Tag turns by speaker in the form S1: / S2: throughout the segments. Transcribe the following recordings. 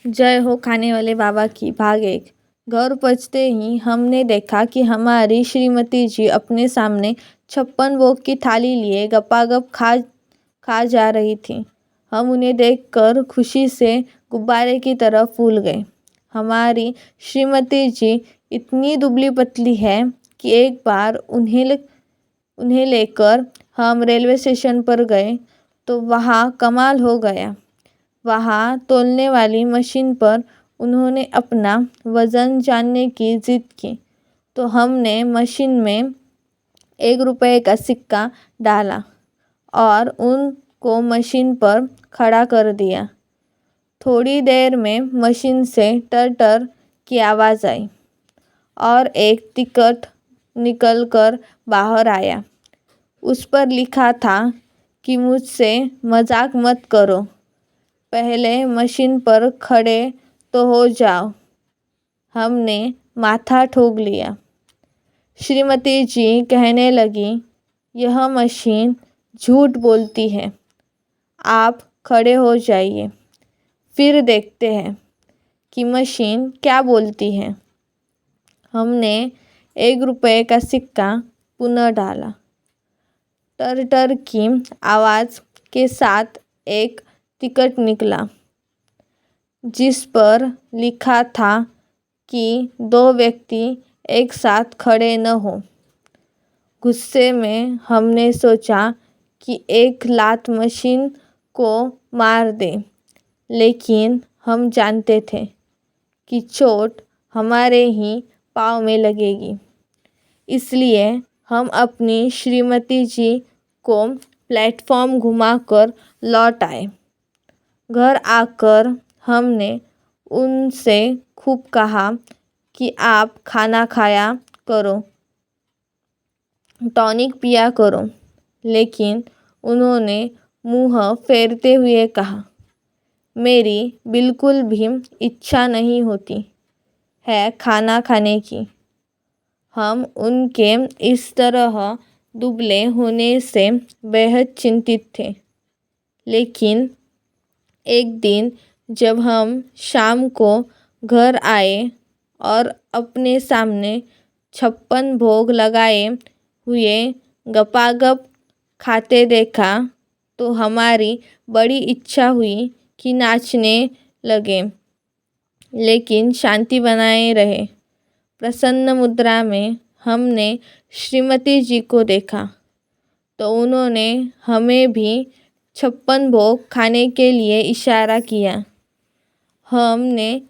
S1: जय हो खाने वाले बाबा की। भाग 1। घर पहुंचते ही हमने देखा कि हमारी श्रीमती जी अपने सामने 56 भोग की थाली लिए गपागप खा जा रही थी। हम उन्हें देखकर खुशी से गुब्बारे की तरह फूल गए। हमारी श्रीमती जी इतनी दुबली पतली है कि एक बार उन्हें लेकर हम रेलवे स्टेशन पर गए तो वहाँ कमाल हो गया। वहाँ तौलने वाली मशीन पर उन्होंने अपना वज़न जानने की जिद की तो हमने मशीन में 1 रुपये का सिक्का डाला और उनको मशीन पर खड़ा कर दिया। थोड़ी देर में मशीन से टर टर की आवाज़ आई और एक टिकट निकल कर बाहर आया। उस पर लिखा था कि मुझसे मजाक मत करो, पहले मशीन पर खड़े तो हो जाओ। हमने माथा ठोक लिया। श्रीमती जी कहने लगी, यह मशीन झूठ बोलती है, आप खड़े हो जाइए, फिर देखते हैं कि मशीन क्या बोलती है। हमने 1 रुपये का सिक्का पुनः डाला। टर टर की आवाज़ के साथ एक टिकट निकला जिस पर लिखा था कि 2 व्यक्ति एक साथ खड़े न हो। गुस्से में हमने सोचा कि एक लात मशीन को मार दें, लेकिन हम जानते थे कि चोट हमारे ही पाँव में लगेगी। इसलिए हम अपनी श्रीमती जी को प्लेटफॉर्म घुमाकर लौट आए। घर आकर हमने उनसे खूब कहा कि आप खाना खाया करो, टॉनिक पिया करो, लेकिन उन्होंने मुँह फेरते हुए कहा, मेरी बिल्कुल भी इच्छा नहीं होती है खाना खाने की। हम उनके इस तरह दुबले होने से बेहद चिंतित थे। लेकिन एक दिन जब हम शाम को घर आए और अपने सामने 56 भोग लगाए हुए गपागप खाते देखा तो हमारी बड़ी इच्छा हुई कि नाचने लगे, लेकिन शांति बनाए रहे। प्रसन्न मुद्रा में हमने श्रीमती जी को देखा तो उन्होंने हमें भी 56 भोग खाने के लिए इशारा किया। हमने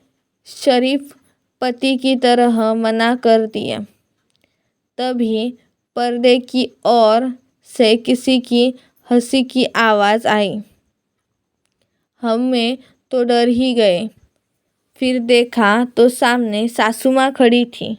S1: शरीफ पति की तरह मना कर दिया। तभी पर्दे की ओर से किसी की हंसी की आवाज़ आई। हमें तो डर ही गए। फिर देखा तो सामने सासू माँ खड़ी थी।